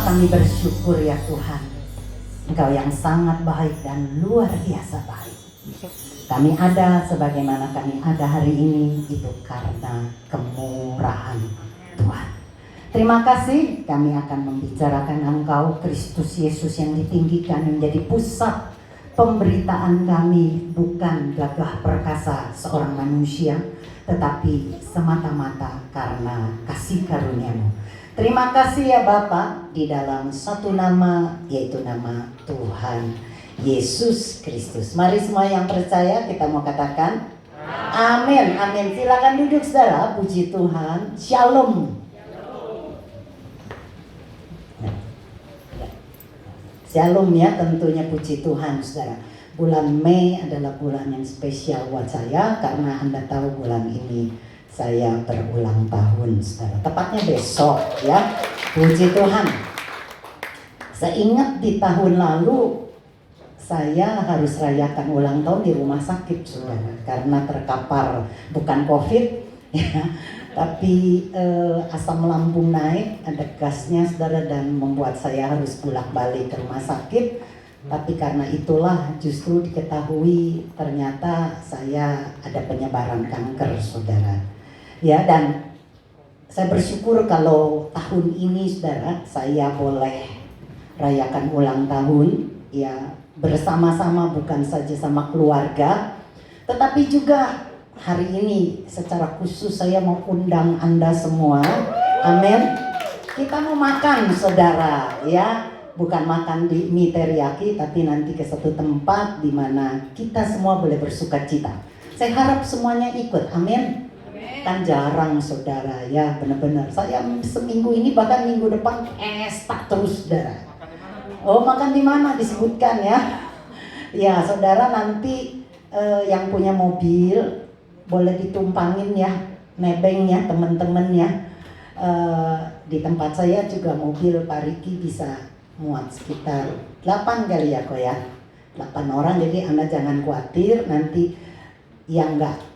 kami bersyukur ya Tuhan, Engkau yang sangat baik dan luar biasa baik. Kami ada sebagaimana kami ada hari ini itu karena kemurahan Tuhan. Terima kasih, kami akan membicarakan Engkau, Kristus Yesus yang ditinggikan menjadi pusat pemberitaan kami, bukan gagah perkasa seorang manusia, tetapi semata-mata karena kasih karunia-Mu. Terima kasih ya Bapa, di dalam satu nama, yaitu nama Tuhan Yesus Kristus. Mari semua yang percaya kita mau katakan amin. Amin. Silakan duduk saudara. Puji Tuhan. Shalom. Shalom ya, tentunya puji Tuhan saudara. Bulan Mei adalah bulan yang spesial buat saya karena Anda tahu bulan ini saya berulang tahun saudara. Tepatnya besok ya. Puji Tuhan. Saya ingat di tahun lalu saya harus rayakan ulang tahun di rumah sakit saudara, karena terkapar bukan COVID ya, tapi asam lambung naik, ada gasnya saudara, dan membuat saya harus bolak-balik ke rumah sakit. Tapi karena itulah justru diketahui ternyata saya ada penyebaran kanker saudara. Ya, dan saya bersyukur kalau tahun ini saudara saya boleh rayakan ulang tahun ya, bersama-sama, bukan saja sama keluarga, tetapi juga hari ini secara khusus saya mau undang Anda semua. Amin. Kita mau makan saudara ya, bukan makan di mie teriyaki, tapi nanti ke satu tempat di mana kita semua boleh bersuka cita. Saya harap semuanya ikut. Amin. Kan jarang saudara ya, benar-benar saya seminggu ini bahkan minggu depan tak terus saudara. Oh, makan di mana disebutkan ya? Ya saudara, nanti yang punya mobil boleh ditumpangin ya, nebeng ya teman-teman ya. Di tempat saya juga mobil Pak Riki bisa muat sekitar 8 kali ya kok ya, 8 orang. Jadi Anda jangan khawatir, nanti yang nggak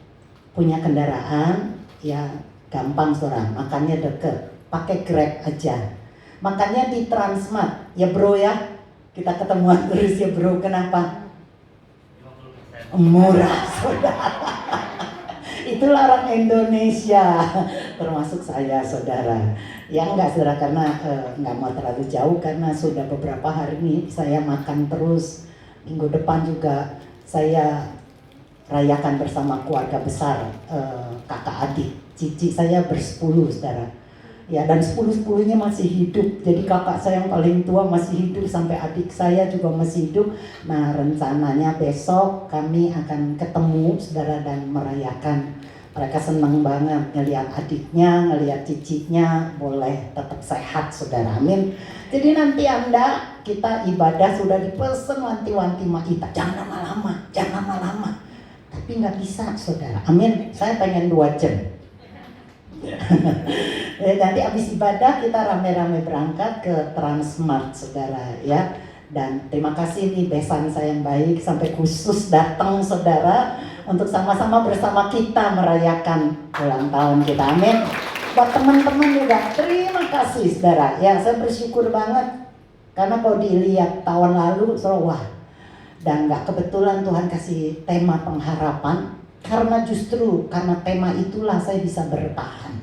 punya kendaraan ya gampang saudara, makannya deket, pakai Grab aja. Makannya di Transmart ya bro ya, kita ketemuan terus ya bro. Kenapa? Murah saudara. Itulah orang Indonesia, termasuk saya saudara. Ya enggak saudara, karena enggak mau terlalu jauh, karena sudah beberapa hari ini saya makan terus. Minggu depan juga saya rayakan bersama keluarga besar, kakak adik, cici saya bersepuluh saudara. Ya, dan 10-10-nya masih hidup. Jadi kakak saya yang paling tua masih hidup, sampai adik saya juga masih hidup. Nah, rencananya besok kami akan ketemu saudara dan merayakan. Mereka senang banget ngelihat adiknya, ngelihat cicinya boleh tetap sehat saudara. Amin. Jadi nanti Anda, kita ibadah sudah dipesen wanti-wanti Maita, jangan lama-lama, jangan lama-lama. Tapi nggak bisa saudara. Amin. Saya pengen 2 jam. Nanti habis ibadah kita rame-rame berangkat ke Transmart saudara ya. Dan terima kasih nih besan saya yang baik sampai khusus datang saudara untuk sama-sama bersama kita merayakan ulang tahun kita. Amin. Buat teman-teman juga terima kasih saudara ya. Saya bersyukur banget karena kalau dilihat tahun lalu wah, dan gak kebetulan Tuhan kasih tema pengharapan, karena justru karena tema itulah saya bisa bertahan.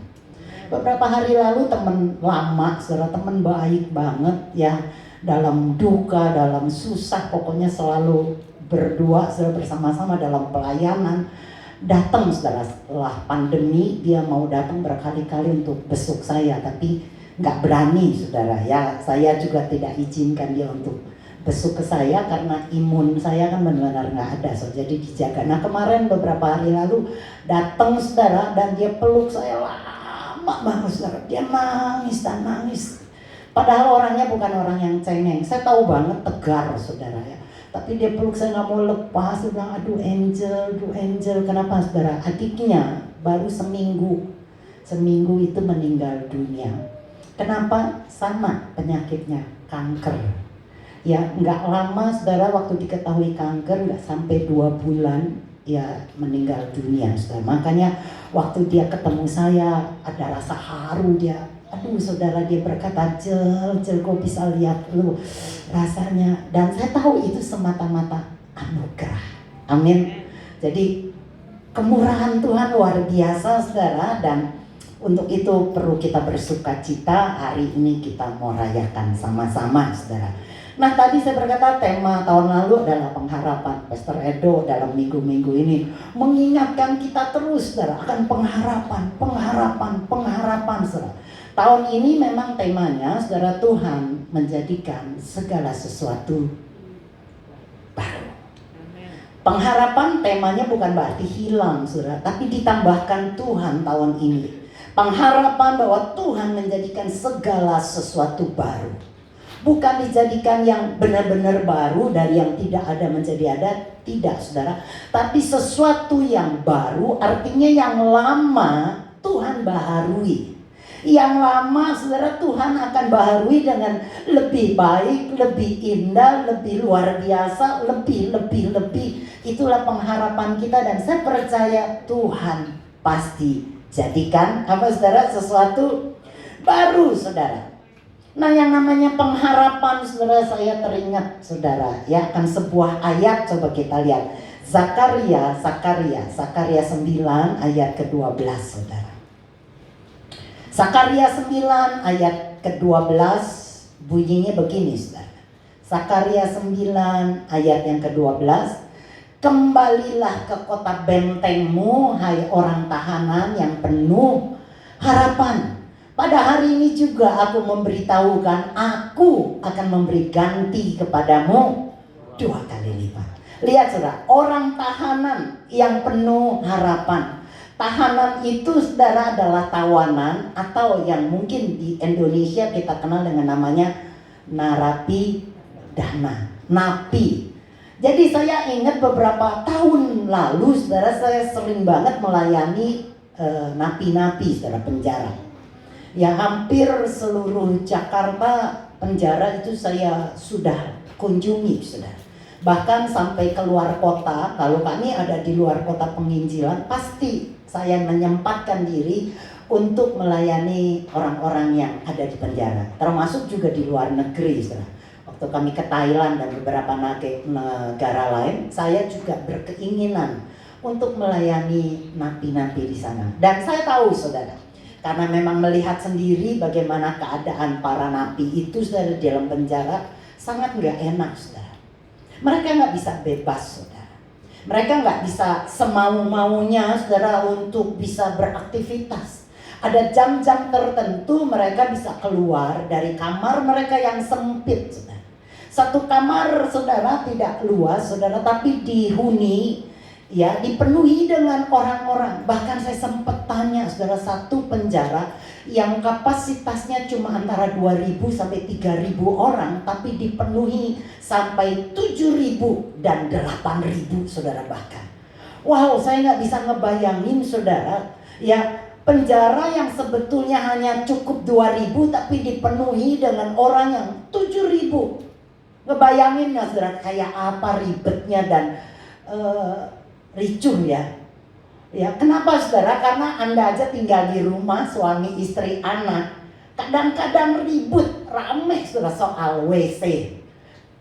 Beberapa hari lalu teman lama, saudara, teman baik banget ya, dalam duka, dalam susah, pokoknya selalu berdua, saudara, bersama-sama dalam pelayanan. Datang saudara, setelah pandemi dia mau datang berkali-kali untuk besuk saya, tapi gak berani saudara ya. Saya juga tidak izinkan dia untuk besuk ke saya karena imun saya kan benar-benar nggak ada, so jadi dijaga. Nah kemarin beberapa hari lalu datang saudara dan dia peluk saya lama banget saudara. Dia nangis dan nangis. Padahal orangnya bukan orang yang cengeng. Saya tahu banget tegar saudara ya. Tapi dia peluk saya nggak mau lepas. Dia bilang aduh Angel. Kenapa saudara? Adiknya baru seminggu itu meninggal dunia. Kenapa? Sama penyakitnya, kanker. Ya nggak lama saudara, waktu diketahui kanker nggak sampai 2 bulan ya meninggal dunia saudara. Makanya waktu dia ketemu saya ada rasa haru, dia Aduh saudara, dia berkata, Jel, kau bisa lihat lu rasanya. Dan saya tahu itu semata-mata anugerah. Amin. Jadi kemurahan Tuhan luar biasa saudara. Dan untuk itu perlu kita bersuka cita. Hari ini kita mau rayakan sama-sama saudara. Nah tadi saya berkata tema tahun lalu adalah pengharapan. Pastor Edo dalam minggu-minggu ini mengingatkan kita terus saudara akan pengharapan saudara. Tahun ini memang temanya saudara, Tuhan menjadikan segala sesuatu baru. Pengharapan temanya bukan berarti hilang saudara, tapi ditambahkan Tuhan tahun ini. Pengharapan bahwa Tuhan menjadikan segala sesuatu baru. Bukan dijadikan yang benar-benar baru dari yang tidak ada menjadi ada, tidak saudara. Tapi sesuatu yang baru artinya yang lama Tuhan baharui. Yang lama saudara Tuhan akan baharui dengan lebih baik, lebih indah, lebih luar biasa, lebih. Itulah pengharapan kita dan saya percaya Tuhan pasti jadikan apa saudara sesuatu baru saudara. Nah yang namanya pengharapan saudara, saya teringat saudara ya akan sebuah ayat, coba kita lihat Zakaria 9 ayat ke-12 saudara. Zakaria 9 ayat ke-12 bunyinya begini saudara. Zakaria 9 ayat yang ke-12, kembalilah ke kota bentengmu hai orang tahanan yang penuh harapan. Pada hari ini juga aku memberitahukan, aku akan memberi ganti kepadamu 2 kali lipat. Lihat saudara, orang tahanan yang penuh harapan. Tahanan itu saudara adalah tawanan atau yang mungkin di Indonesia kita kenal dengan namanya narapidana, napi. Jadi saya ingat beberapa tahun lalu saudara, saya sering banget melayani napi-napi saudara, penjara. Ya hampir seluruh Jakarta penjara itu saya sudah kunjungi saudara. Bahkan sampai keluar kota, kalau kami ada di luar kota penginjilan, pasti saya menyempatkan diri untuk melayani orang-orang yang ada di penjara. Termasuk juga di luar negeri saudara. Waktu kami ke Thailand dan beberapa negara lain, saya juga berkeinginan untuk melayani napi-napi di sana. Dan saya tahu saudara, karena memang melihat sendiri bagaimana keadaan para napi itu saudara di dalam penjara, sangat gak enak saudara. Mereka gak bisa bebas saudara. Mereka gak bisa semau-maunya saudara untuk bisa beraktivitas. Ada jam-jam tertentu mereka bisa keluar dari kamar mereka yang sempit saudara. Satu kamar saudara tidak luas saudara, tapi dihuni ya, dipenuhi dengan orang-orang. Bahkan saya sempat tanya saudara, satu penjara yang kapasitasnya cuma antara 2.000 sampai 3.000 orang, tapi dipenuhi sampai 7.000 dan 8.000 saudara bahkan. Wow, saya nggak bisa ngebayangin saudara, ya penjara yang sebetulnya hanya cukup 2.000 tapi dipenuhi dengan orang yang 7.000. Ngebayangin ya saudara, kayak apa ribetnya dan ricuh ya. Ya, kenapa saudara? Karena Anda aja tinggal di rumah, suami, istri, anak. Kadang-kadang ribut, rame saudara soal WC.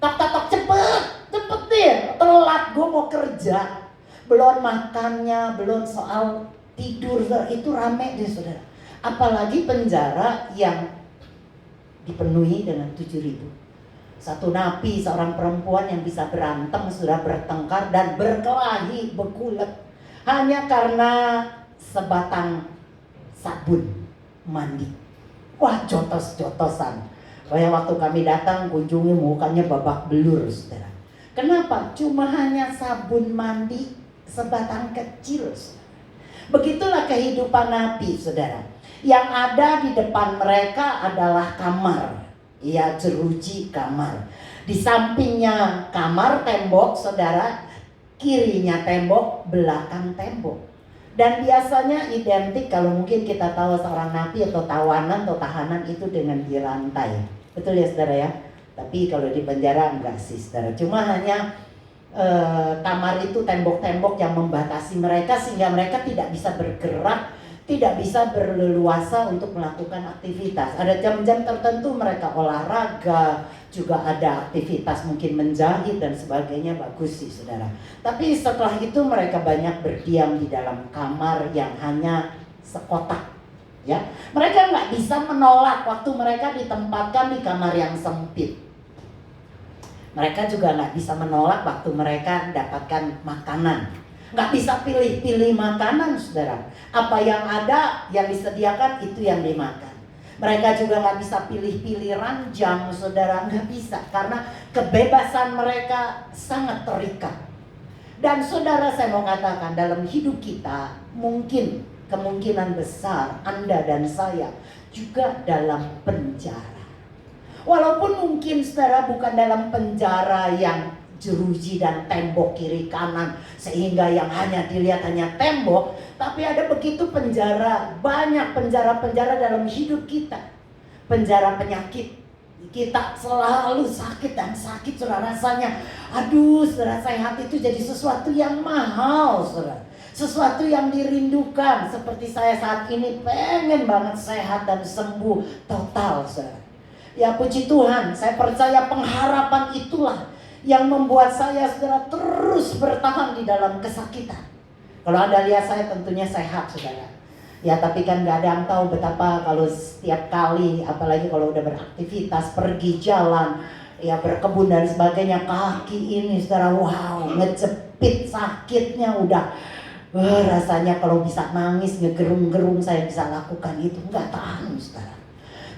Tak cepet deh, telat gue mau kerja. Belum makannya, belum soal tidur, saudara. Itu rame deh saudara. Apalagi penjara yang dipenuhi dengan 7.000. Satu napi, seorang perempuan yang bisa berantem, sudah bertengkar dan berkelahi, bergulat hanya karena sebatang sabun mandi. Wah, jotos-jotosan. Kayak waktu kami datang kunjungi, mukanya babak belur saudara. Kenapa? Cuma hanya sabun mandi sebatang kecil saudara. Begitulah kehidupan napi saudara. Yang ada di depan mereka adalah kamar. Ya, jeruji kamar. Di sampingnya kamar, tembok saudara, kirinya tembok, belakang tembok. Dan biasanya identik, kalau mungkin kita tahu seorang napi atau tawanan atau tahanan itu dengan dirantai. Betul ya saudara ya? Tapi kalau di penjara enggak sih saudara. Cuma hanya kamar itu tembok-tembok yang membatasi mereka sehingga mereka tidak bisa bergerak, tidak bisa berleluasa untuk melakukan aktivitas. Ada jam-jam tertentu mereka olahraga, juga ada aktivitas mungkin menjahit dan sebagainya, bagus sih saudara. Tapi setelah itu mereka banyak berdiam di dalam kamar yang hanya sekotak. Ya, mereka nggak bisa menolak waktu mereka ditempatkan di kamar yang sempit. Mereka juga nggak bisa menolak waktu mereka mendapatkan makanan. Nggak bisa pilih-pilih makanan, saudara. Apa yang ada, yang disediakan itu yang dimakan. Mereka juga nggak bisa pilih-pilih ranjang, saudara. Nggak bisa, karena kebebasan mereka sangat terikat. Dan saudara, saya mau katakan, dalam hidup kita, mungkin kemungkinan besar Anda dan saya juga dalam penjara. Walaupun mungkin saudara bukan dalam penjara yang jeruji dan tembok kiri kanan, sehingga yang hanya dilihat hanya tembok, tapi ada begitu penjara, banyak penjara-penjara dalam hidup kita. Penjara penyakit, kita selalu sakit dan sakit, saudara. Rasanya aduh saudara, sehat itu jadi sesuatu yang mahal, saudara, sesuatu yang dirindukan. Seperti saya saat ini pengen banget sehat dan sembuh total, saudara. Ya puji Tuhan, saya percaya pengharapan itulah yang membuat saya, saudara, terus bertahan di dalam kesakitan. Kalau Anda lihat saya tentunya sehat, saudara. Ya tapi kan gak ada yang tahu betapa kalau setiap kali, apalagi kalau udah beraktivitas, pergi jalan, ya berkebun dan sebagainya, kaki ini saudara, wow, ngejepit sakitnya udah. Rasanya kalau bisa nangis, ngegerung-gerung saya bisa lakukan itu, gak tahan, saudara.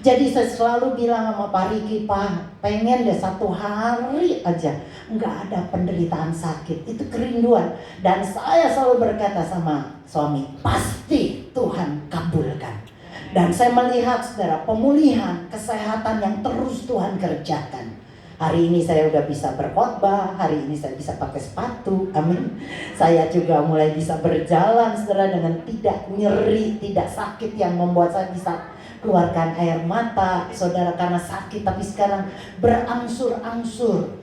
Jadi saya selalu bilang sama Pak Riki, Pak, pengen deh 1 hari aja nggak ada penderitaan sakit. Itu kerinduan. Dan saya selalu berkata sama suami, pasti Tuhan kabulkan. Dan saya melihat, saudara, pemulihan, kesehatan yang terus Tuhan kerjakan. Hari ini saya udah bisa berkhotbah, hari ini saya bisa pakai sepatu, amin. Saya juga mulai bisa berjalan, saudara, dengan tidak nyeri, tidak sakit yang membuat saya bisa keluarkan air mata, saudara, karena sakit. Tapi sekarang berangsur-angsur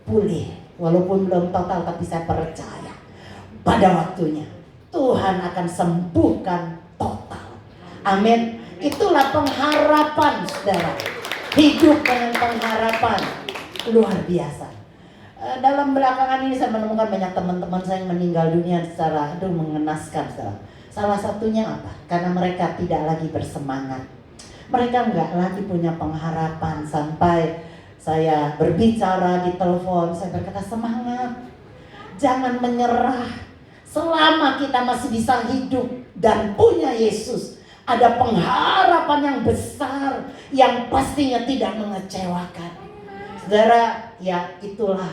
pulih. Walaupun belum total, tapi saya percaya pada waktunya Tuhan akan sembuhkan total. Amin. Itulah pengharapan, saudara. Hidup dengan pengharapan luar biasa. Dalam belakangan ini saya menemukan banyak teman-teman saya yang meninggal dunia secara mengenaskan, saudara. Salah satunya apa? Karena mereka tidak lagi bersemangat. Mereka nggak lagi punya pengharapan. Sampai saya berbicara di telepon, saya berkata, semangat, jangan menyerah. Selama kita masih bisa hidup dan punya Yesus, ada pengharapan yang besar yang pastinya tidak mengecewakan. Saudara, ya itulah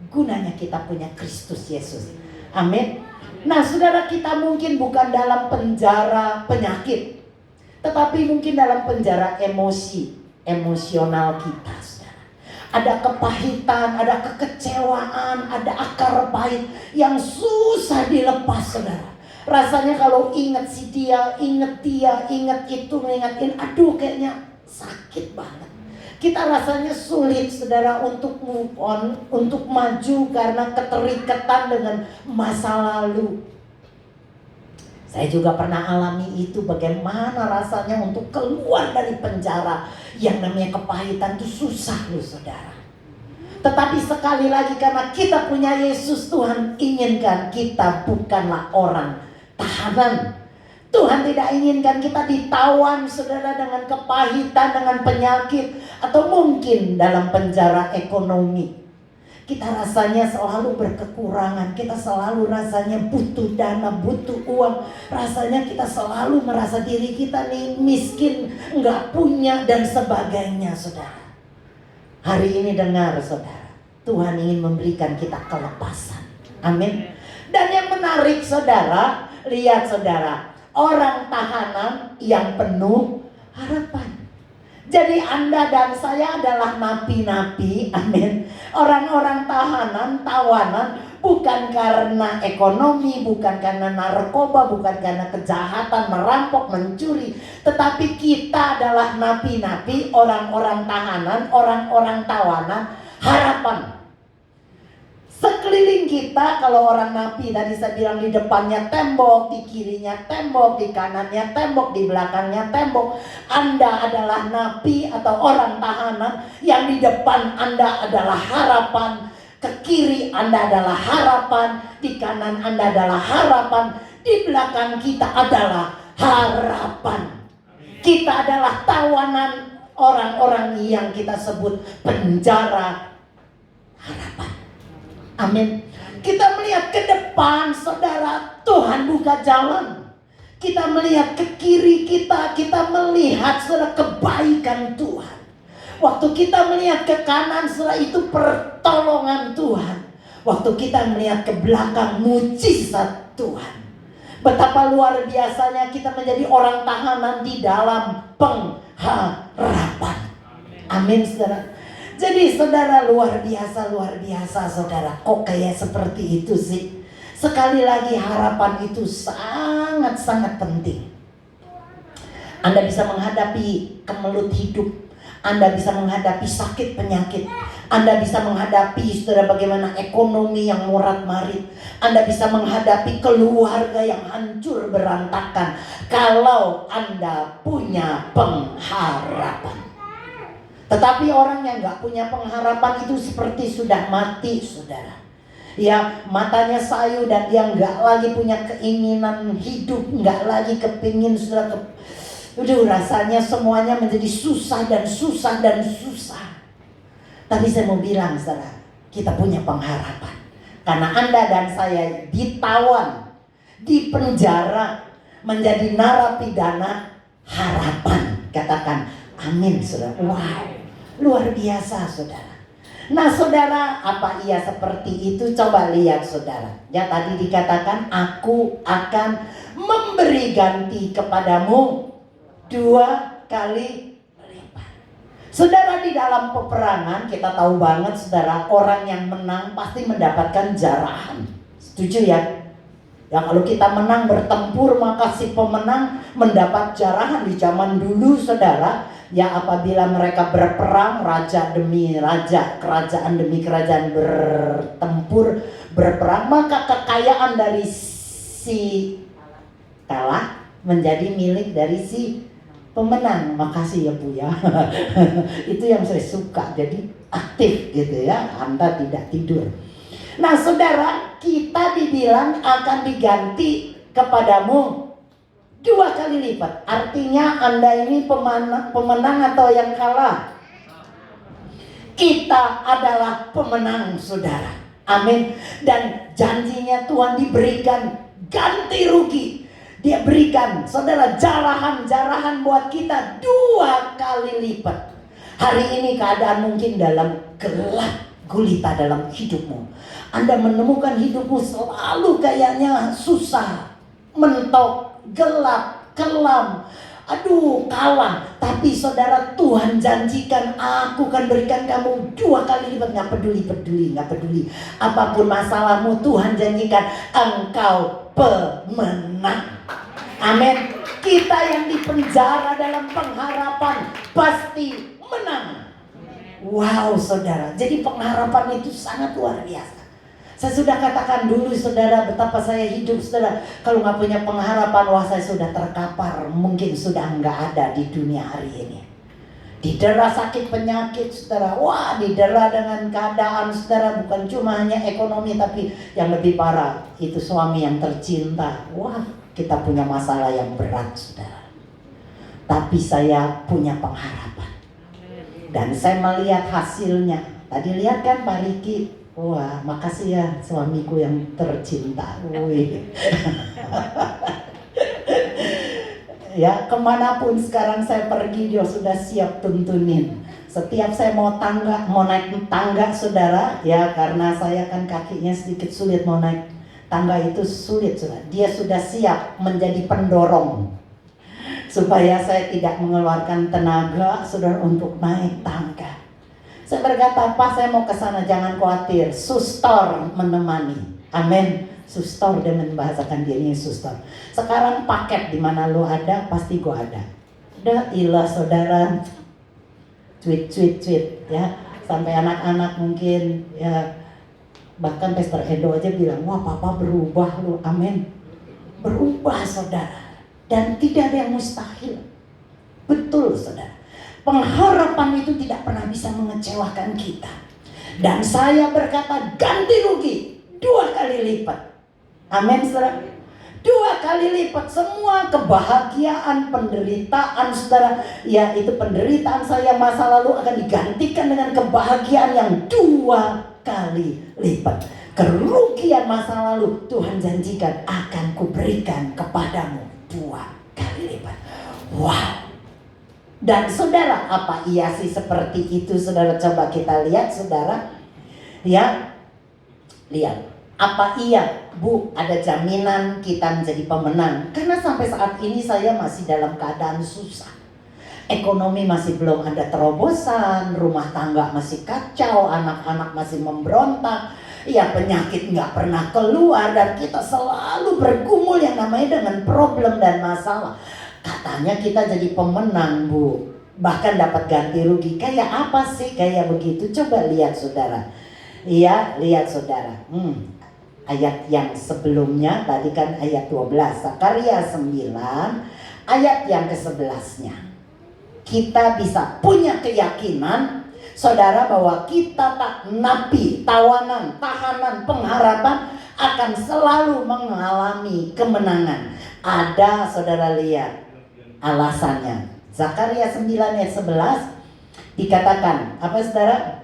gunanya kita punya Kristus Yesus. Amin. Nah saudara, kita mungkin bukan dalam penjara penyakit, tetapi mungkin dalam penjara emosional kita, saudara. Ada kepahitan, ada kekecewaan, ada akar pahit yang susah dilepas, saudara. Rasanya kalau ingat si dia, ingat dia, ingat itu, mengingatin, aduh kayaknya sakit banget. Kita rasanya sulit, saudara, untuk move on, untuk maju karena keterikatan dengan masa lalu. Saya juga pernah alami itu, bagaimana rasanya untuk keluar dari penjara. Yang namanya kepahitan itu susah loh, saudara. Tetapi sekali lagi, karena kita punya Yesus, Tuhan inginkan kita bukanlah orang tahanan. Tuhan tidak inginkan kita ditawan, saudara, dengan kepahitan, dengan penyakit, atau mungkin dalam penjara ekonomi. Kita rasanya selalu berkekurangan, kita selalu rasanya butuh dana, butuh uang. Rasanya kita selalu merasa diri kita nih miskin, nggak punya dan sebagainya, saudara. Hari ini dengar, saudara, Tuhan ingin memberikan kita kelepasan. Amin. Dan yang menarik, saudara, lihat, saudara, orang tahanan yang penuh harapan. Jadi Anda dan saya adalah napi-napi, amin. Orang-orang tahanan, tawanan, bukan karena ekonomi, bukan karena narkoba, bukan karena kejahatan, merampok, mencuri. Tetapi kita adalah napi-napi, orang-orang tahanan, orang-orang tawanan, harapan. Sekeliling kita, kalau orang napi tadi saya bilang, di depannya tembok, di kirinya tembok, di kanannya tembok, di belakangnya tembok. Anda adalah napi atau orang tahanan yang di depan Anda adalah harapan, ke kiri Anda adalah harapan, di kanan Anda adalah harapan, di belakang kita adalah harapan. Kita adalah tawanan orang-orang yang kita sebut penjara harapan. Amin. Kita melihat ke depan, saudara, Tuhan buka jalan. Kita melihat ke kiri kita melihat, saudara, kebaikan Tuhan. Waktu kita melihat ke kanan, saudara, itu pertolongan Tuhan. Waktu kita melihat ke belakang, mujizat Tuhan. Betapa luar biasanya kita menjadi orang tahanan di dalam pengharapan. Amin, saudara. Jadi saudara, luar biasa saudara. Kok kayak seperti itu sih? Sekali lagi, harapan itu sangat-sangat penting. Anda bisa menghadapi kemelut hidup, Anda bisa menghadapi sakit penyakit, Anda bisa menghadapi, saudara, bagaimana ekonomi yang morat-marit, Anda bisa menghadapi keluarga yang hancur berantakan, kalau Anda punya pengharapan. Tetapi orang yang gak punya pengharapan itu seperti sudah mati, saudara. Ya, matanya sayu dan dia gak lagi punya keinginan hidup, gak lagi kepingin, saudara. Rasanya semuanya menjadi susah dan susah dan susah. Tapi saya mau bilang, saudara, kita punya pengharapan. Karena Anda dan saya ditawan, dipenjara, menjadi narapidana harapan. Katakan amin, saudara. Wow, luar biasa, saudara. Nah, saudara, apa iya seperti itu? Coba lihat, saudara. Ya, tadi dikatakan, aku akan memberi ganti kepadamu 2 kali lipat. Saudara, di dalam peperangan kita tahu banget, saudara, orang yang menang pasti mendapatkan jarahan. Setuju ya? Ya, kalau kita menang bertempur, maka si pemenang mendapat jarahan. Di zaman dulu, saudara, ya, apabila mereka berperang, raja demi raja, kerajaan demi kerajaan bertempur, berperang, maka kekayaan dari si kalah menjadi milik dari si pemenang. Makasih ya Bu ya. Itu yang saya suka, jadi aktif gitu ya, Anda tidak tidur. Nah, saudara, kita dibilang akan diganti kepadamu 2 kali lipat. Artinya Anda ini pemenang atau yang kalah? Kita adalah pemenang, saudara. Amin. Dan janjinya Tuhan diberikan ganti rugi. Dia berikan, saudara, jarahan buat kita 2 kali lipat. Hari ini keadaan mungkin dalam gelap gulita dalam hidupmu. Anda menemukan hidupmu selalu kayaknya susah, mentok, gelap, kelam, aduh, kalah. Tapi saudara, Tuhan janjikan, aku akan berikan kamu 2 kali lipat. Gak peduli. Apapun masalahmu, Tuhan janjikan engkau pemenang. Amin. Kita yang dipenjara dalam pengharapan pasti menang. Wow, saudara. Jadi pengharapan itu sangat luar biasa. Saya sudah katakan dulu, saudara, betapa saya hidup, saudara. Kalau nggak punya pengharapan, wah, saya sudah terkapar. Mungkin sudah nggak ada di dunia hari ini. Didera sakit penyakit, saudara. Wah, didera dengan keadaan, saudara. Bukan cuma hanya ekonomi, tapi yang lebih parah, itu suami yang tercinta. Wah, kita punya masalah yang berat, saudara. Tapi saya punya pengharapan. Dan saya melihat hasilnya. Tadi lihat kan Pak Riki. Wah, makasih ya suamiku yang tercinta. Wih. Ya, kemanapun sekarang saya pergi, dia sudah siap tuntunin. Setiap saya mau naik tangga, saudara, ya, karena saya kan kakinya sedikit sulit, mau naik tangga itu sulit, saudara. Dia sudah siap menjadi pendorong supaya saya tidak mengeluarkan tenaga, saudara, untuk naik tangga. Saya berkata, Pak, saya mau ke sana, jangan khawatir. Suster menemani. Amin. Suster, dia membahasakan dirinya suster. Sekarang paket di mana lu ada, pasti gua ada. Udah, ilah, saudara. Tweet ya. Sampai anak-anak mungkin ya Bahkan Pastor Edo aja bilang, wah papa berubah loh, amin. Berubah saudara. Dan tidak ada yang mustahil. Betul saudara. Pengharapan itu tidak pernah bisa mengecewakan kita. Dan saya berkata ganti rugi 2 kali lipat. Amin saudara. 2 kali lipat semua kebahagiaan, penderitaan saudara. Ya itu penderitaan saya masa lalu akan digantikan dengan kebahagiaan yang 2 kali lipat. Kerugian masa lalu Tuhan janjikan akan kuberikan kepadamu 2 kali lipat. Wow. Dan saudara, apa iya sih seperti itu saudara? Coba kita lihat saudara. Ya, lihat. Apa iya Bu ada jaminan kita menjadi pemenang? Karena sampai saat ini saya masih dalam keadaan susah. Ekonomi masih belum ada terobosan, rumah tangga masih kacau, anak-anak masih memberontak. Ya penyakit nggak pernah keluar dan kita selalu bergumul yang namanya dengan problem dan masalah. Katanya kita jadi pemenang Bu, bahkan dapat ganti rugi. Kayak apa sih kayak begitu? Coba lihat saudara. Iya lihat saudara. Ayat yang sebelumnya tadi kan ayat 12, Zakaria 9 ayat yang ke-11-nya. Kita bisa punya keyakinan saudara bahwa kita tak napi, tawanan, tahanan, pengharapan akan selalu mengalami kemenangan. Ada saudara lihat alasannya. Zakaria 9 ayat 11 dikatakan apa saudara?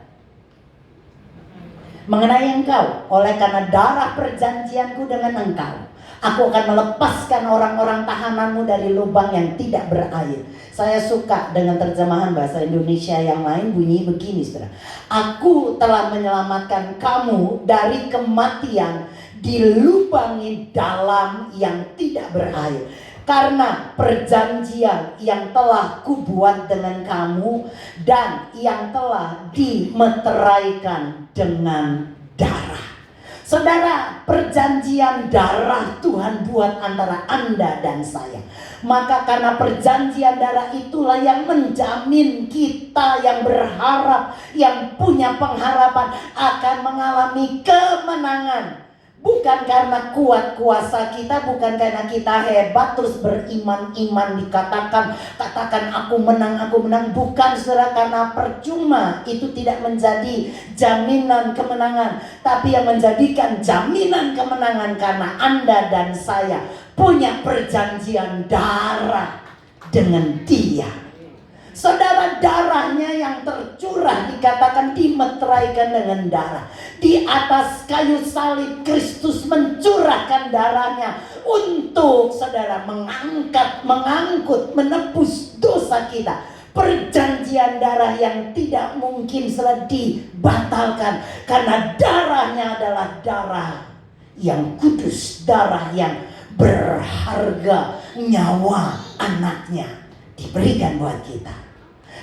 Mengenai engkau, oleh karena darah perjanjianku dengan engkau, aku akan melepaskan orang-orang tahananmu dari lubang yang tidak berair. Saya suka dengan terjemahan bahasa Indonesia yang lain bunyi begini saudara. Aku telah menyelamatkan kamu dari kematian di lubang dalam yang tidak berair. Karena perjanjian yang telah kubuat dengan kamu dan yang telah dimeteraikan dengan darah. Saudara, perjanjian darah Tuhan buat antara Anda dan saya. Maka karena perjanjian darah itulah yang menjamin kita yang berharap, yang punya pengharapan akan mengalami kemenangan. Bukan karena kuat kuasa kita, bukan karena kita hebat terus beriman-iman dikatakan aku menang, bukan saudara, karena percuma itu tidak menjadi jaminan kemenangan. Tapi yang menjadikan jaminan kemenangan karena Anda dan saya punya perjanjian darah dengan Dia. Saudara, darahnya yang tercurah dikatakan dimeteraikan dengan darah. Di atas kayu salib Kristus mencurahkan darahnya untuk saudara mengangkut, menebus dosa kita. Perjanjian darah yang tidak mungkin sudah dibatalkan karena darahnya adalah darah yang kudus, darah yang berharga, nyawa anaknya diberikan buat kita.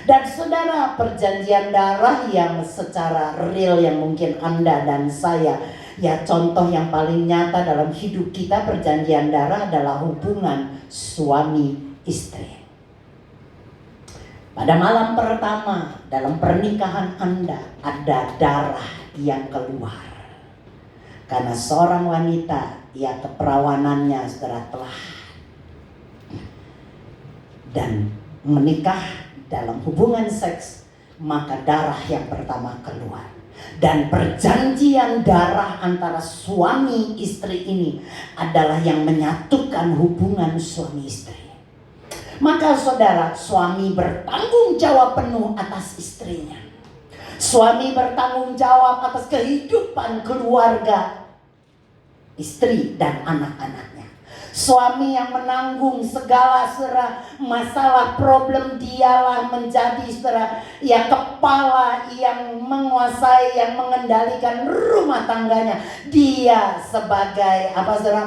Dan saudara, perjanjian darah yang secara real yang mungkin Anda dan saya, ya contoh yang paling nyata dalam hidup kita, perjanjian darah adalah hubungan suami istri. Pada malam pertama dalam pernikahan Anda ada darah yang keluar. Karena seorang wanita, ya keperawanannya saudara telah dan menikah dalam hubungan seks, maka darah yang pertama keluar. Dan perjanjian darah antara suami istri ini adalah yang menyatukan hubungan suami istri. Maka saudara, suami bertanggung jawab penuh atas istrinya. Suami bertanggung jawab atas kehidupan keluarga istri dan anak-anaknya. Suami yang menanggung segala masalah problem, dialah menjadi ya kepala yang menguasai, yang mengendalikan rumah tangganya. Dia sebagai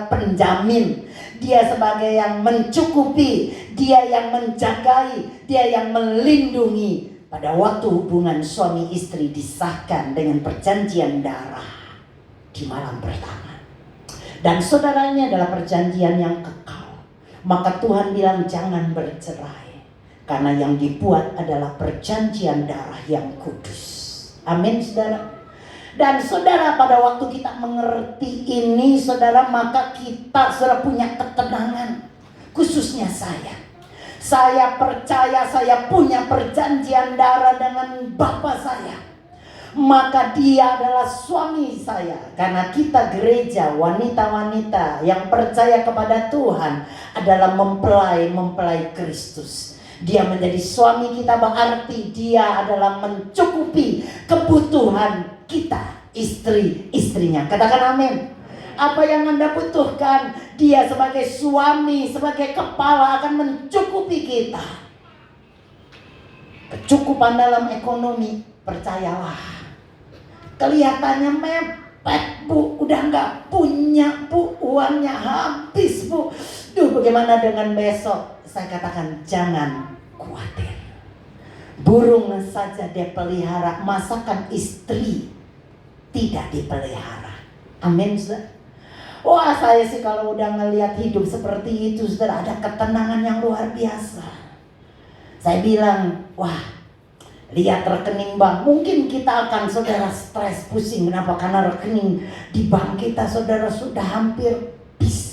penjamin, dia sebagai yang mencukupi, dia yang menjagai, dia yang melindungi. Pada waktu hubungan suami istri disahkan dengan perjanjian darah di malam pertama. Dan saudaranya adalah perjanjian yang kekal. Maka Tuhan bilang jangan bercerai. Karena yang dibuat adalah perjanjian darah yang kudus. Amin saudara. Dan saudara, pada waktu kita mengerti ini, saudara, maka kita sudah punya ketenangan. Khususnya saya percaya saya punya perjanjian darah dengan Bapa saya. Maka dia adalah suami saya. Karena kita gereja, wanita-wanita yang percaya kepada Tuhan adalah mempelai Kristus. Dia menjadi suami kita, berarti dia adalah mencukupi kebutuhan kita, istrinya. Katakan amin. Apa yang Anda butuhkan, dia sebagai suami, sebagai kepala akan mencukupi kita. Kecukupan dalam ekonomi, percayalah, kelihatannya mepet, Bu, udah nggak punya, Bu, uangnya habis, Bu. Duh, bagaimana dengan besok? Saya katakan jangan khawatir. Burung saja dia pelihara, masakan istri tidak dipelihara. Amin, saudara. Wah, saya sih kalau udah ngelihat hidup seperti itu, saudara, ada ketenangan yang luar biasa. Saya bilang, wah, lihat rekening bank. Mungkin kita akan, saudara, stres, pusing. Kenapa? Karena rekening di bank kita, saudara, sudah hampir bis.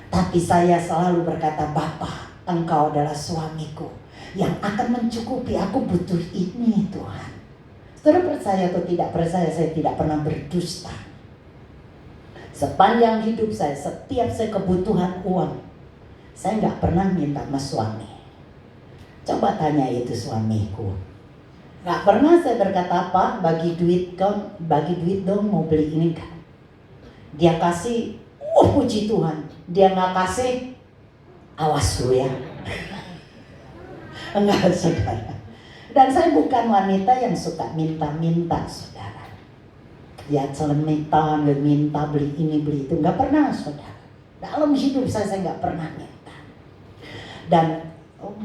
Tapi saya selalu berkata, Bapa, Engkau adalah suamiku yang akan mencukupi. Aku butuh ini, Tuhan. Saudara percaya atau tidak percaya, saya tidak pernah berdusta. Sepanjang hidup saya, setiap saya kebutuhan uang, saya nggak pernah minta sama suami. Coba tanya itu suamiku. Nggak pernah saya berkata apa, bagi duit dong, mau beli ini kan. Dia kasih, puji Tuhan. Dia nggak kasih, awas lu ya. Enggak, saudara. Dan saya bukan wanita yang suka minta-minta, saudara. Ya celemitan, minta beli ini beli itu, nggak pernah, saudara. Dalam hidup saya nggak pernah minta. Dan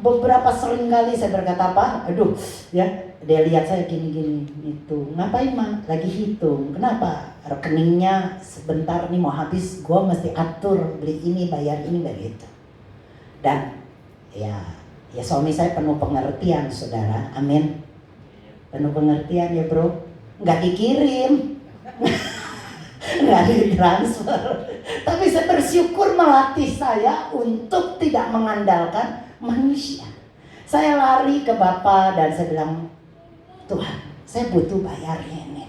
beberapa sering kali saya berkata apa, aduh ya, dia lihat saya gini itu, ngapain mah, lagi hitung, kenapa, rekeningnya sebentar nih mau habis, gue mesti atur beli ini, bayar ini, dari itu. Dan ya suami saya penuh pengertian, saudara, amin. Penuh pengertian ya bro, nggak dikirim. Nggak ditransfer. Tapi saya bersyukur melatih saya untuk tidak mengandalkan manusia. Saya lari ke Bapa dan saya bilang, Tuhan, saya butuh bayar ini.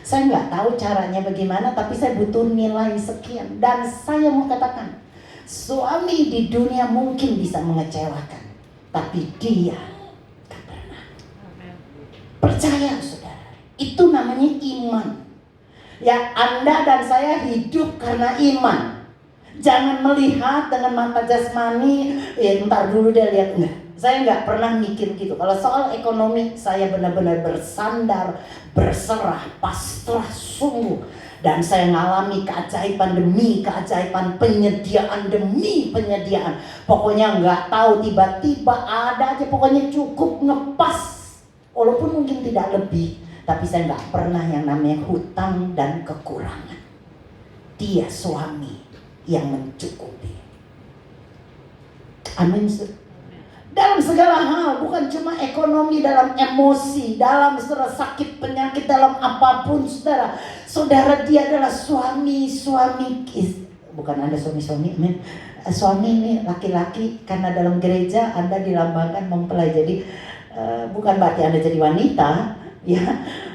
Saya nggak tahu caranya bagaimana, tapi saya butuh nilai sekian. Dan saya mau katakan, suami di dunia mungkin bisa mengecewakan, tapi dia tak pernah. Percaya, saudara, itu namanya iman. Ya, Anda dan saya hidup karena iman. Jangan melihat dengan mata jasmani, ya ntar dulu deh lihat. Enggak, saya nggak pernah mikir gitu. Kalau soal ekonomi, saya benar-benar bersandar, berserah, pasrah sungguh. Dan saya ngalami keajaiban demi keajaiban, penyediaan demi penyediaan. Pokoknya nggak tahu, tiba-tiba ada aja, pokoknya cukup ngepas. Walaupun mungkin tidak lebih, tapi saya nggak pernah yang namanya hutang dan kekurangan. Dia suami yang mencukupi. Amin. Dalam segala hal, bukan cuma ekonomi, dalam emosi, dalam saudara sakit penyakit, dalam apapun saudara. Saudara, dia adalah suami. Bukan Anda suami, amin. Suami ini laki-laki, karena dalam gereja Anda dilambangkan mempelai. Jadi bukan berarti Anda jadi wanita, ya,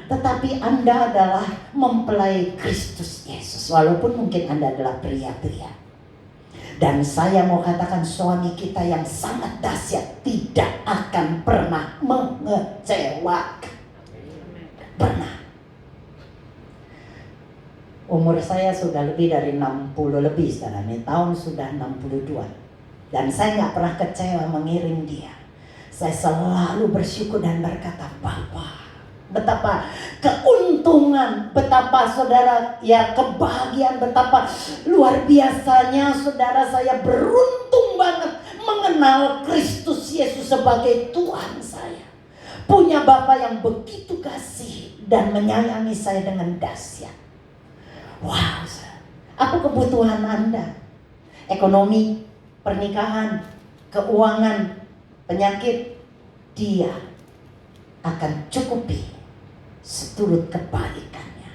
tetapi Anda adalah mempelai Kristus Yesus, walaupun mungkin Anda adalah pria-pria. Dan saya mau katakan, suami kita yang sangat dahsyat tidak akan pernah mengecewakan. Pernah. Umur saya sudah lebih dari 60 lebih sekarang, ini tahun sudah 62. Dan saya gak pernah kecewa mengiring dia. Saya selalu bersyukur dan berkata, Bapa, betapa keuntungan, betapa saudara, ya kebahagiaan, betapa luar biasanya saudara, saya beruntung banget mengenal Kristus Yesus sebagai Tuhan saya. Punya Bapa yang begitu kasih dan menyayangi saya dengan dahsyat. Wow, apa kebutuhan Anda? Ekonomi, pernikahan, keuangan, penyakit, dia akan cukupi seturut kebaikannya.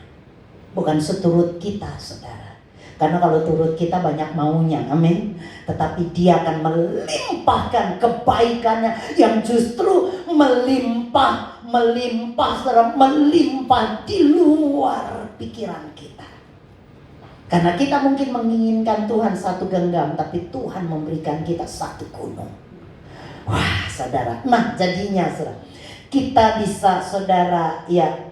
Bukan seturut kita, saudara. Karena kalau turut kita banyak maunya, amin. Tetapi dia akan melimpahkan kebaikannya yang justru melimpah, saudara, melimpah di luar pikiran kita. Karena kita mungkin menginginkan Tuhan satu genggam, tapi Tuhan memberikan kita satu gunung. Wah, saudara. Nah, jadinya saudara, kita bisa, saudara, ya,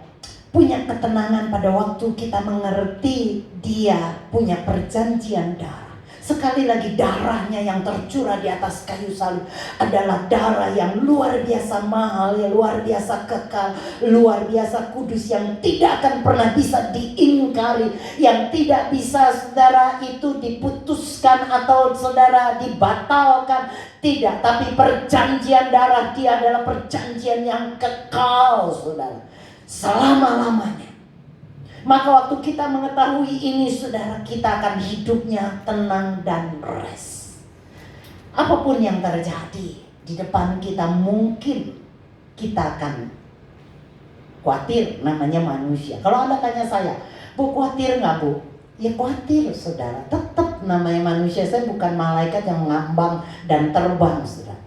punya ketenangan pada waktu kita mengerti dia punya perjanjian darah. Sekali lagi, darahnya yang tercurah di atas kayu salib adalah darah yang luar biasa mahal, yang luar biasa kekal, luar biasa kudus, yang tidak akan pernah bisa diingkari, yang tidak bisa, saudara, itu diputuskan atau, saudara, dibatalkan. Tidak, tapi perjanjian darah dia adalah perjanjian yang kekal, saudara, selama-lamanya. Maka waktu kita mengetahui ini, saudara, kita akan hidupnya tenang dan rest. Apapun yang terjadi di depan kita, mungkin kita akan khawatir, namanya manusia. Kalau Anda tanya saya, Bu, khawatir nggak, Bu? Ya khawatir, saudara. Tetap namanya manusia. Saya bukan malaikat yang ngambang dan terbang, saudara.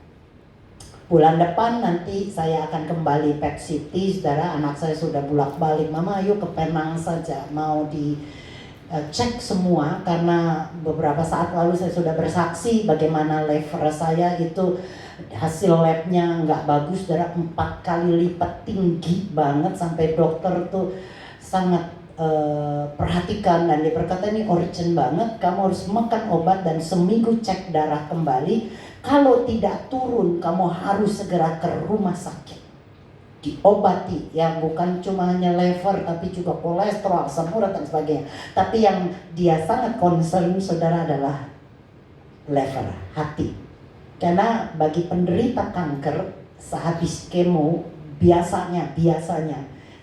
Bulan depan nanti saya akan kembali Pet City, saudara. Anak saya sudah bolak-balik, Mama ayo ke Penang saja, mau dicek semua. Karena beberapa saat lalu saya sudah bersaksi bagaimana lever saya itu hasil labnya nggak bagus, saudara. 4 kali lipat tinggi banget, sampai dokter tuh sangat perhatikan, dan dia berkata ini urgent banget, kamu harus makan obat dan seminggu cek darah kembali. Kalau tidak turun, kamu harus segera ke rumah sakit, diobati. Ya, bukan cuma hanya lever, tapi juga kolesterol, asam urat dan sebagainya. Tapi yang dia sangat concern, saudara, adalah lever, hati. Karena bagi penderita kanker, sehabis kemo biasanya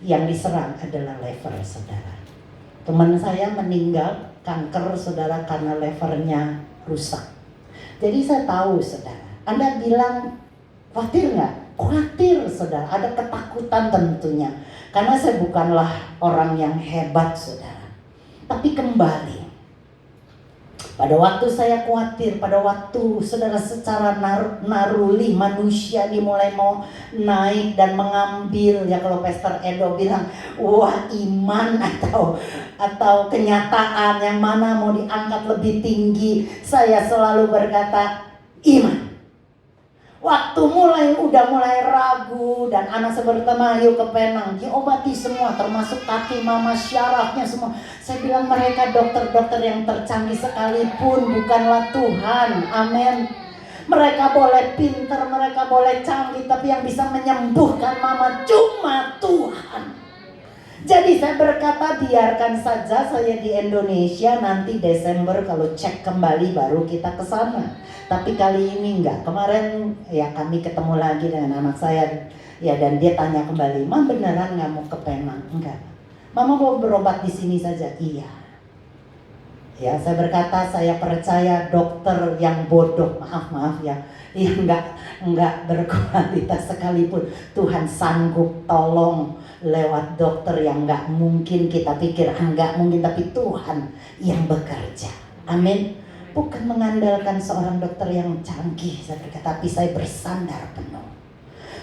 yang diserang adalah lever, saudara. Teman saya meninggal kanker, saudara, karena levernya rusak. Jadi saya tahu, saudara. Anda bilang khawatir nggak? Khawatir, saudara. Ada ketakutan tentunya. Karena saya bukanlah orang yang hebat, saudara. Tapi kembali, pada waktu saya khawatir, pada waktu, saudara, secara naruli manusia dimulai mau naik dan mengambil, ya kalau Pastor Edo bilang, wah, iman atau kenyataan yang mana mau diangkat lebih tinggi, saya selalu berkata iman. Waktu udah mulai ragu, dan anak saya bertema, yuk ke Penang, diobati semua, termasuk kaki mama, syarafnya semua. Saya bilang mereka dokter-dokter yang tercanggih sekalipun bukanlah Tuhan, amin. Mereka boleh pintar, mereka boleh canggih, tapi yang bisa menyembuhkan mama cuma Tuhan. Jadi saya berkata biarkan saja saya di Indonesia, nanti Desember kalau cek kembali baru kita ke sana. Tapi kali ini enggak. Kemarin ya kami ketemu lagi dengan anak saya, ya, dan dia tanya kembali, "Mam, beneran nggak mau ke Penang?" Enggak. "Mama mau berobat di sini saja." Iya. Ya, saya berkata saya percaya dokter yang bodoh, maaf ya, yang enggak berkualitas sekalipun Tuhan sanggup tolong lewat dokter yang enggak mungkin kita pikir enggak mungkin, tapi Tuhan yang bekerja. Amin. Bukan mengandalkan seorang dokter yang canggih, saya berkata, tapi saya bersandar penuh.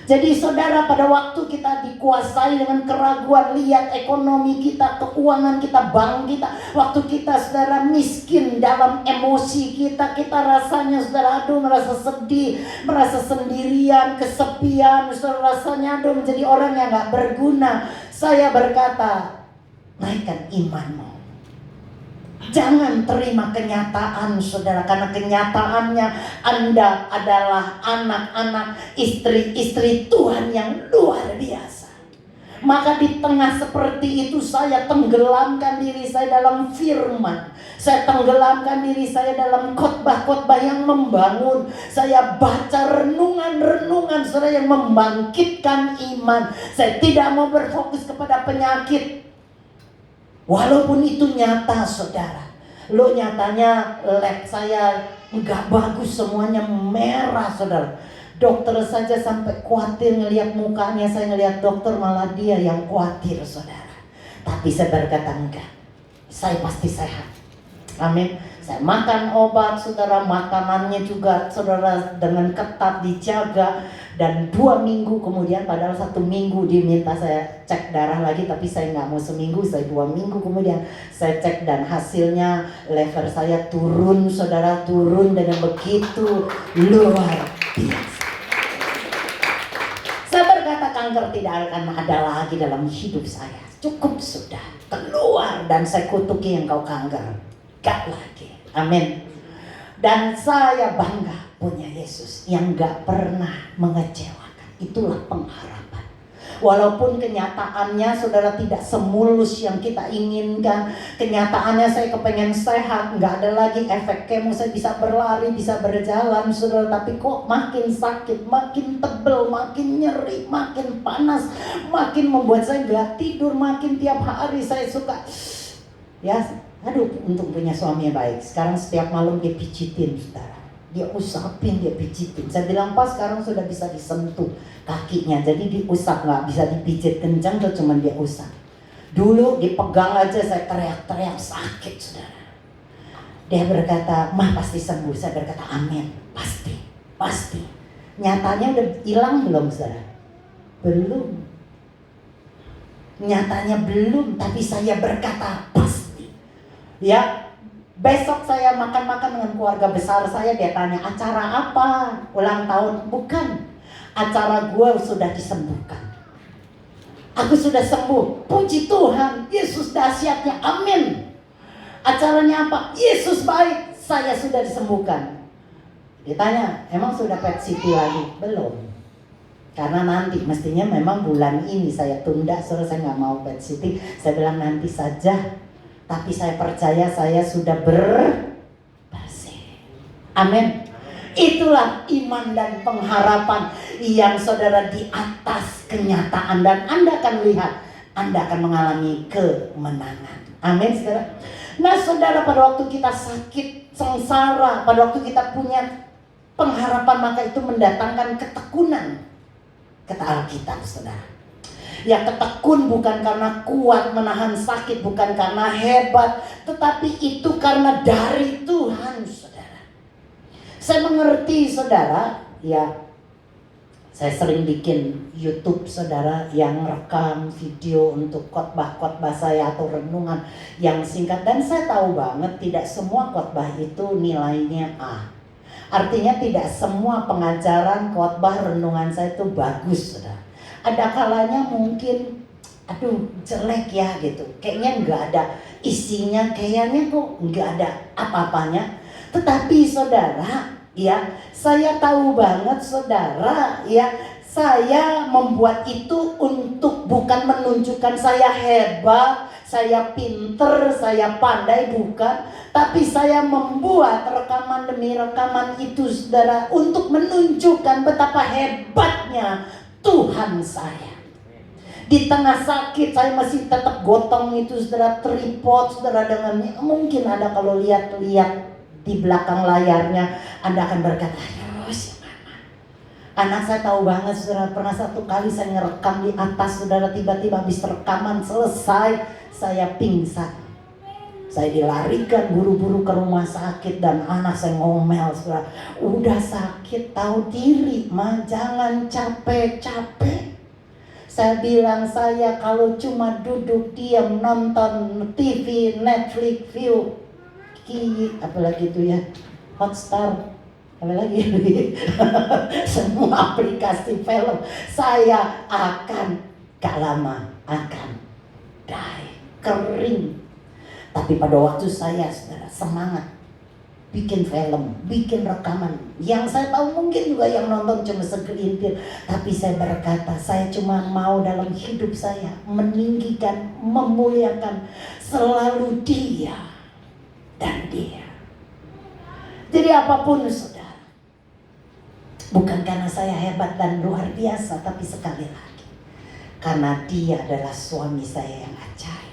Jadi saudara, pada waktu kita dikuasai dengan keraguan, lihat ekonomi kita, keuangan kita, bank kita, waktu kita, saudara, miskin dalam emosi kita rasanya, saudara, aduh, merasa sedih, merasa sendirian, kesepian, saudara, rasanya aduh menjadi orang yang gak berguna. Saya berkata, naikkan imanmu. Jangan terima kenyataan, saudara, karena kenyataannya Anda adalah anak-anak, istri-istri Tuhan yang luar biasa. Maka di tengah seperti itu saya tenggelamkan diri saya dalam firman. Saya tenggelamkan diri saya dalam khotbah-khotbah yang membangun. Saya baca renungan-renungan, saudara, yang membangkitkan iman. Saya tidak mau berfokus kepada penyakit. Walaupun itu nyata, saudara. Nyatanya lab saya nggak bagus, semuanya merah, saudara. Dokter saja sampai khawatir ngelihat mukanya. Saya ngelihat dokter malah dia yang khawatir, saudara. Tapi saya berkata enggak, saya pasti sehat. Amin. Saya makan obat, saudara, makanannya juga, saudara, dengan ketat dijaga. Dan 2 minggu kemudian, padahal 1 minggu diminta saya cek darah lagi, tapi saya nggak mau seminggu, saya 2 minggu kemudian saya cek dan hasilnya level saya turun, saudara, turun dengan begitu luar biasa. Saya berkata kanker tidak akan ada lagi dalam hidup saya. Cukup sudah, keluar, dan saya kutuki yang kau kanker. Gak lagi. Amin. Dan saya bangga punya Yesus yang gak pernah mengecewakan. Itulah pengharapan. Walaupun kenyataannya, saudara, tidak semulus yang kita inginkan. Kenyataannya saya kepengen sehat, gak ada lagi efek kemo, saya bisa berlari, bisa berjalan, saudara. Tapi kok makin sakit, makin tebel, makin nyeri, makin panas, makin membuat saya gak tidur. Makin tiap hari saya suka, ya, aduh, untung punya suami yang baik. Sekarang setiap malam dia pijitin, saudara. Dia usapin, dia pijitin. Saya bilang, pas sekarang sudah bisa disentuh kakinya. Jadi diusap, gak bisa dipijit kencang, tuh cuman dia usap. Dulu dipegang aja saya teriak-teriak sakit, saudara. Dia berkata, "Mah pasti sembuh." Saya berkata, "Amin, pasti, pasti." Nyatanya udah hilang belum, saudara? Belum. Nyatanya belum, tapi saya berkata pasti. Ya, besok saya makan-makan dengan keluarga besar saya. Dia tanya, "Acara apa? Ulang tahun?" Bukan, acara gue sudah disembuhkan. Aku sudah sembuh. Puji Tuhan, Yesus dahsyatnya, amin. Acaranya apa? Yesus baik, saya sudah disembuhkan. Dia tanya, "Emang sudah PET CT lagi?" Belum. Karena nanti, mestinya memang bulan ini saya tunda, soalnya saya nggak mau PET CT. Saya bilang nanti saja. Tapi saya percaya saya sudah bersih. Amin. Itulah iman dan pengharapan yang, saudara, di atas kenyataan. Dan Anda akan lihat, Anda akan mengalami kemenangan. Amin, saudara. Nah, saudara, pada waktu kita sakit, sengsara, pada waktu kita punya pengharapan, maka itu mendatangkan ketekunan. Kata Alkitab, saudara. Ya, ketekun bukan karena kuat menahan sakit, bukan karena hebat, tetapi itu karena dari Tuhan, saudara. Saya mengerti, saudara, ya, saya sering bikin YouTube, saudara, yang rekam video untuk khotbah-khotbah saya atau renungan yang singkat. Dan saya tahu banget tidak semua khotbah itu nilainya A. Artinya tidak semua pengajaran khotbah renungan saya itu bagus, saudara. Ada kalanya mungkin, aduh, jelek ya gitu. Kayaknya nggak ada isinya, kayaknya kok nggak ada apa-apanya. Tetapi, saudara, ya, saya tahu banget, saudara, ya, saya membuat itu untuk bukan menunjukkan saya hebat, saya pinter, saya pandai, bukan. Tapi saya membuat rekaman demi rekaman itu, saudara, untuk menunjukkan betapa hebatnya Tuhan saya. Di tengah sakit saya masih tetap gotong itu, saudara, tripod, saudara, dengan mungkin Anda kalau lihat-lihat di belakang layarnya, Anda akan berkata, "Aduh, siapa?" Anak saya tahu banget, saudara, pernah satu kali saya ngerekam di atas, saudara, tiba-tiba habis rekaman selesai, saya pingsan. Saya dilarikan buru-buru ke rumah sakit dan anak saya ngomel, saudara, "Udah sakit, tahu diri, Ma, jangan capek-capek." Saya bilang, saya kalau cuma duduk diam nonton TV, Netflix, view, apalagi itu ya, Hotstar, apalagi semua aplikasi film, saya akan gak lama akan die, kering. Tapi pada waktu saya, saudara, semangat bikin film, bikin rekaman, yang saya tahu mungkin juga yang nonton cuma segelintir, tapi saya berkata, saya cuma mau dalam hidup saya meninggikan, memuliakan selalu Dia dan Dia. Jadi apapun, saudara, bukan karena saya hebat dan luar biasa, tapi sekali lagi karena Dia adalah suami saya yang ajaib.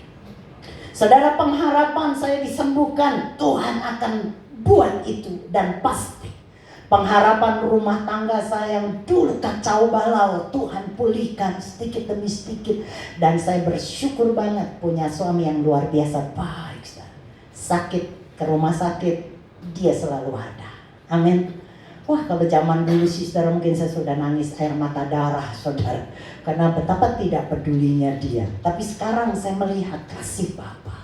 Saudara, pengharapan saya disembuhkan, Tuhan akan buat itu, dan pasti Pengharapan rumah tangga saya yang dulu kacau balau, Tuhan pulihkan sedikit demi sedikit. Dan saya bersyukur banget punya suami yang luar biasa baik. Sakit ke rumah sakit, dia selalu ada. Amin. Wah, kalau zaman dulu sih saudara, mungkin saya sudah nangis air mata darah saudara, karena betapa tidak pedulinya dia. Tapi sekarang saya melihat kasih Bapa.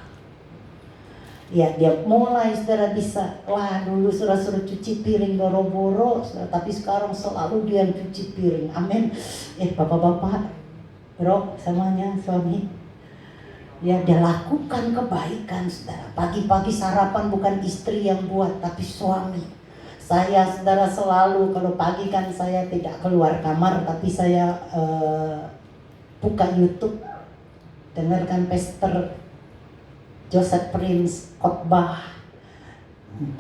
Ya, dia mulai saudara bisa, wah dulu saudara suruh cuci piring boro-boro, tapi sekarang selalu dia yang cuci piring. Amin. Bapak-bapak, bro, semuanya, suami, ya dia lakukan kebaikan saudara. Pagi-pagi sarapan bukan istri yang buat, tapi suami. Saya saudara selalu, kalau pagi kan saya tidak keluar kamar, tapi saya buka YouTube, dengarkan Pastor Joseph Prince khotbah,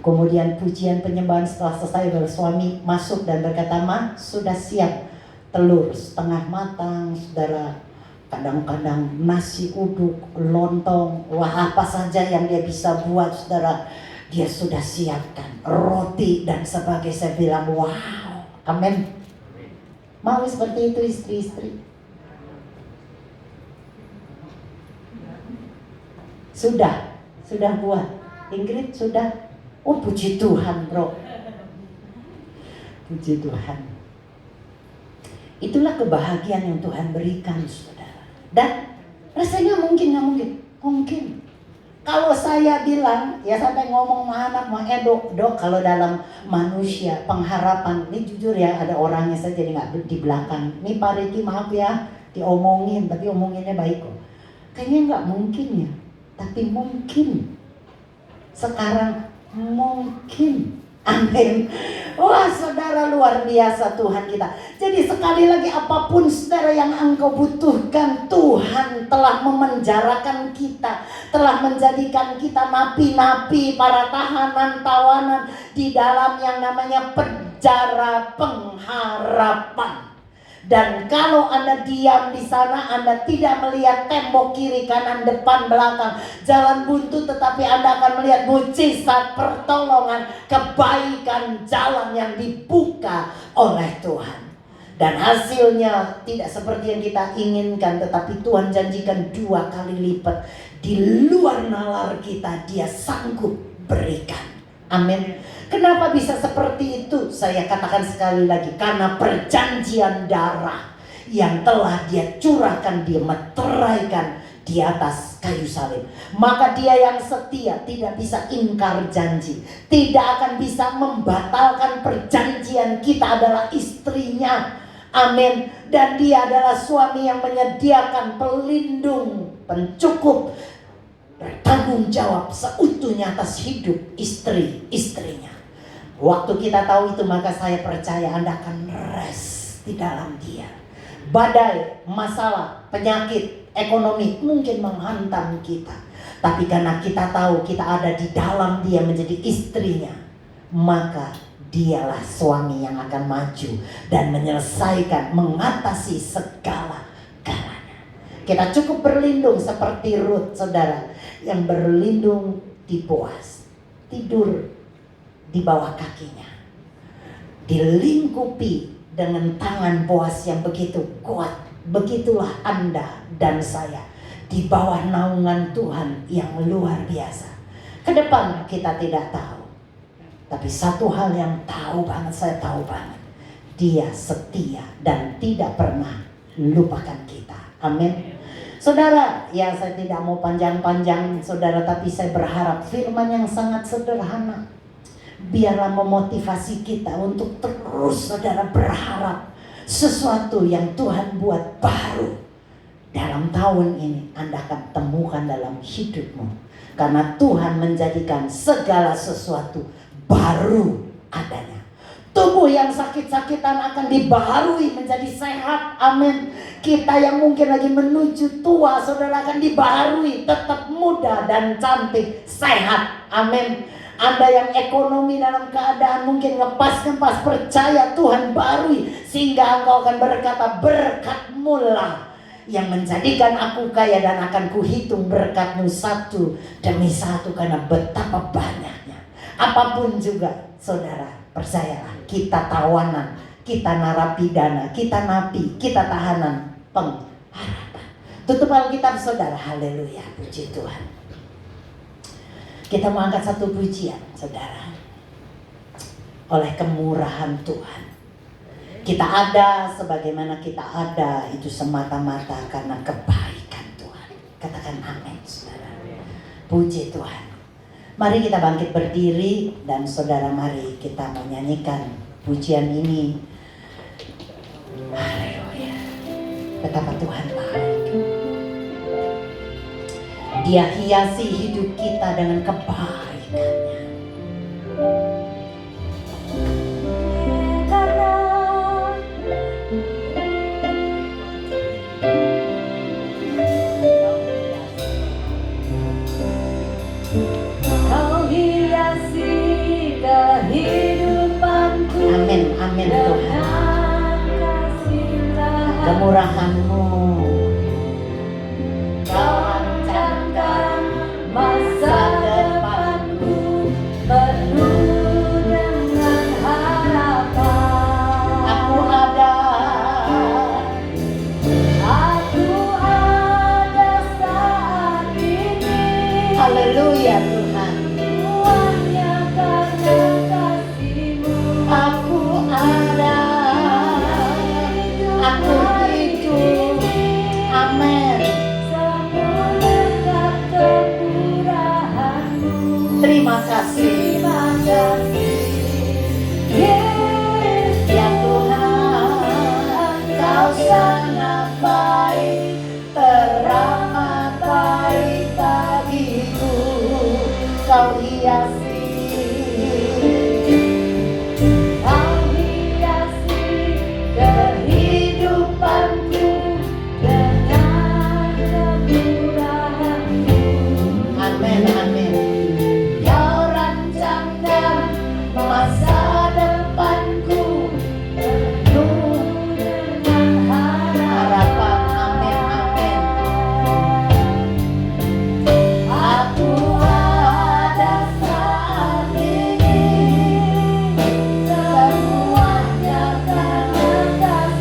kemudian pujian penyembahan. Setelah selesai baru suami masuk dan berkata, "Ma, sudah siap telur setengah matang saudara, kadang-kadang nasi uduk, lontong, wah apa saja yang dia bisa buat saudara, dia sudah siapkan, roti dan sebagainya." Saya bilang wow, amin. Mau seperti itu istri-istri? Sudah buat. Ingrid sudah. Oh puji Tuhan bro. Puji Tuhan. Itulah kebahagiaan yang Tuhan berikan saudara. Dan rasanya mungkin gak mungkin? Mungkin. Kalau saya bilang, ya sampai ngomong sama anak, mau dok, kalau dalam manusia pengharapan, ini jujur ya ada orangnya saya jadi gak di belakang. Ini Pak Riki maaf ya, diomongin, tapi omonginnya baik kok. Kayaknya gak mungkin ya. Tapi mungkin, sekarang mungkin, amin. Wah saudara luar biasa Tuhan kita. Jadi sekali lagi apapun saudara yang engkau butuhkan, Tuhan telah memenjarakan kita, telah menjadikan kita napi-napi, para tahanan-tawanan di dalam yang namanya penjara pengharapan. Dan kalau Anda diam di sana, Anda tidak melihat tembok kiri, kanan, depan, belakang, jalan buntu, tetapi Anda akan melihat mujizat, pertolongan, kebaikan, jalan yang dibuka oleh Tuhan. Dan hasilnya tidak seperti yang kita inginkan, tetapi Tuhan janjikan 2 kali lipat. Di luar nalar kita, Dia sanggup berikan. Amin. Kenapa bisa seperti itu? Saya katakan sekali lagi, karena perjanjian darah yang telah Dia curahkan, Dia meteraikan di atas kayu salib. Maka Dia yang setia tidak bisa ingkar janji, tidak akan bisa membatalkan perjanjian. Kita adalah istrinya. Amin. Dan Dia adalah suami yang menyediakan pelindung, pencukup, bertanggung jawab seutuhnya atas hidup istri-istrinya. Waktu kita tahu itu, maka saya percaya Anda akan rest di dalam Dia. Badai, masalah, penyakit, ekonomi mungkin menghantam kita, tapi karena kita tahu kita ada di dalam Dia menjadi istrinya, maka Dialah suami yang akan maju dan menyelesaikan, mengatasi segala-galanya. Kita cukup berlindung seperti Ruth saudara, yang berlindung di Boaz, tidur di bawah kakinya, dilingkupi dengan tangan Boaz yang begitu kuat. Begitulah Anda dan saya di bawah naungan Tuhan yang luar biasa. Ke depan kita tidak tahu, tapi satu hal yang tahu banget, saya tahu banget, Dia setia dan tidak pernah lupakan kita. Amin. Saudara, ya saya tidak mau panjang-panjang saudara, tapi saya berharap firman yang sangat sederhana biarlah memotivasi kita untuk terus saudara berharap sesuatu yang Tuhan buat baru dalam tahun ini Anda akan temukan dalam hidupmu. Karena Tuhan menjadikan segala sesuatu baru adanya. Tubuh yang sakit-sakitan akan dibaharui menjadi sehat. Amin. Kita yang mungkin lagi menuju tua, saudara, akan dibaharui tetap muda dan cantik, sehat. Amin. Anda yang ekonomi dalam keadaan mungkin ngepas-ngepas, percaya Tuhan barui, sehingga engkau akan berkata, berkat-Mu lah yang menjadikan aku kaya, dan akan kuhitung berkat-Mu satu demi satu, karena betapa banyaknya. Apapun juga saudara, Percayalah, kita tawanan, kita narapidana, kita napi, kita tahanan pengharapan. Tutup Alkitab saudara, haleluya, puji Tuhan. Kita mau angkat satu pujian saudara. Oleh kemurahan Tuhan, kita ada sebagaimana kita ada itu semata-mata karena kebaikan Tuhan. Katakan amin saudara. Puji Tuhan. Mari kita bangkit berdiri dan saudara, mari kita menyanyikan pujian ini. Haleluya. Betapa Tuhan baik. Dia hiasi hidup kita dengan kebaikannya. Amin, amin Tuhan. Kemurahan-Mu, Kau rancangkan masa depanku penuh dengan harapan. Aku ada saat ini. Haleluya Tuhan. Terima kasih, ya Tuhan, Kau sangat baik, teramat baik bagiku. Kau hiasi kehidupanku dengan kemurahan-Mu. Amin, amin. Masa depanku penuh dengan harapan. Amin, amin. Aku ada saat ini, semuanya karena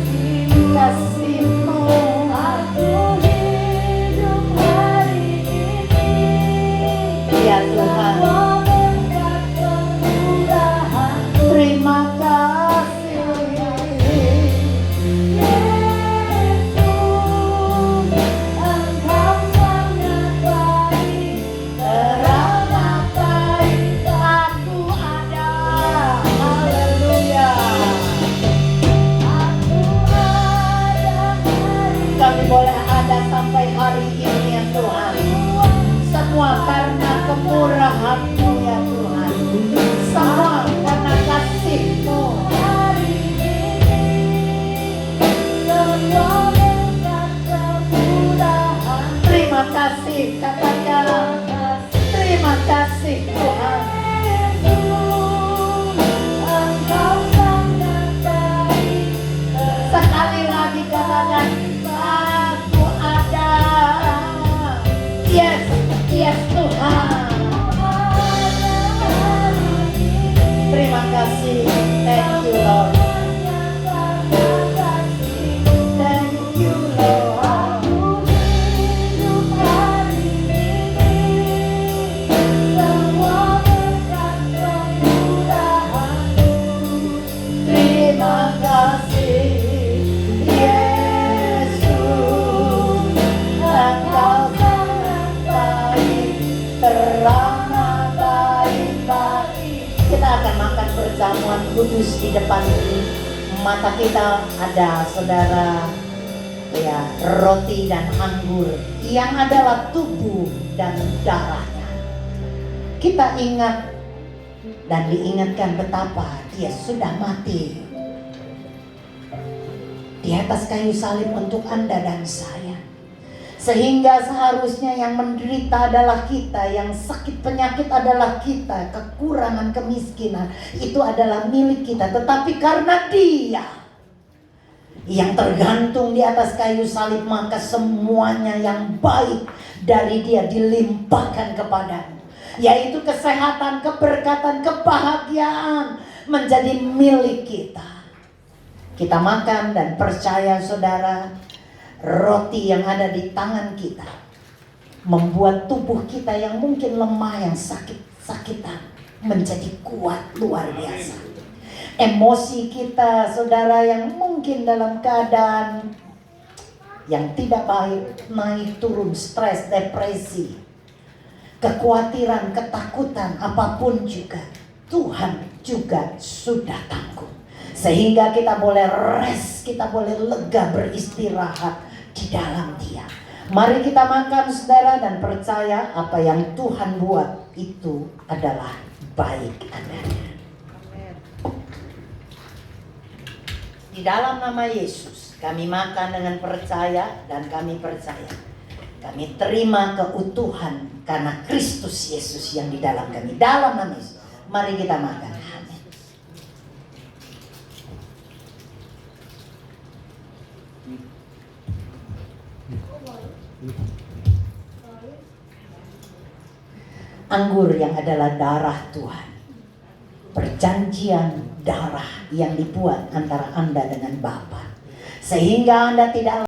kasih-Mu. Aku hidup hari ini, ya Tuhan. Terima kasih, Yesus, Engkau sangat baik, teramat baik. Aku ada, haleluya. Aku ada kami boleh ada sampai hari ini ya Tuhan. Semua karena kemurahan-Mu ya Tuhan. Semua karena kasih-Mu. Terima kasih, katakan terima kasih Tuhan. Sekali lagi katakan, aku ada. Yes, yes Tuhan. Terima kasih. Thank you Lord. Thank you Lord. Terima kasih Yesus, Engkau sangat baik, teramat baik bagi. Kita akan makan perjamuan kudus di depan mata kita. Ada saudara ya, roti dan anggur yang adalah tubuh dan darahnya. Kita ingat dan diingatkan betapa Dia sudah mati di atas kayu salib untuk Anda dan saya. Sehingga seharusnya yang menderita adalah kita, yang sakit penyakit adalah kita, kekurangan, kemiskinan itu adalah milik kita. Tetapi karena Dia yang tergantung di atas kayu salib, maka semuanya yang baik dari Dia dilimpahkan kepadamu, yaitu kesehatan, keberkatan, kebahagiaan, menjadi milik kita. Kita makan dan percaya saudara, roti yang ada di tangan kita membuat tubuh kita yang mungkin lemah, yang sakit-sakitan menjadi kuat luar biasa. Emosi kita saudara yang mungkin dalam keadaan yang tidak baik, naik turun, stres, depresi, kekhawatiran, ketakutan, apapun juga, Tuhan juga sudah tanggung. Sehingga kita boleh rest, kita boleh lega beristirahat di dalam Dia. Mari kita makan saudara dan percaya apa yang Tuhan buat itu adalah baik adanya. Di dalam nama Yesus kami makan dengan percaya dan kami percaya. Kami terima keutuhan karena Kristus Yesus yang di dalam kami. Dalam nama Yesus. Mari kita makan. Amin. Anggur yang adalah darah Tuhan. Perjanjian darah yang dibuat antara Anda dengan Bapa. Sehingga Anda tidak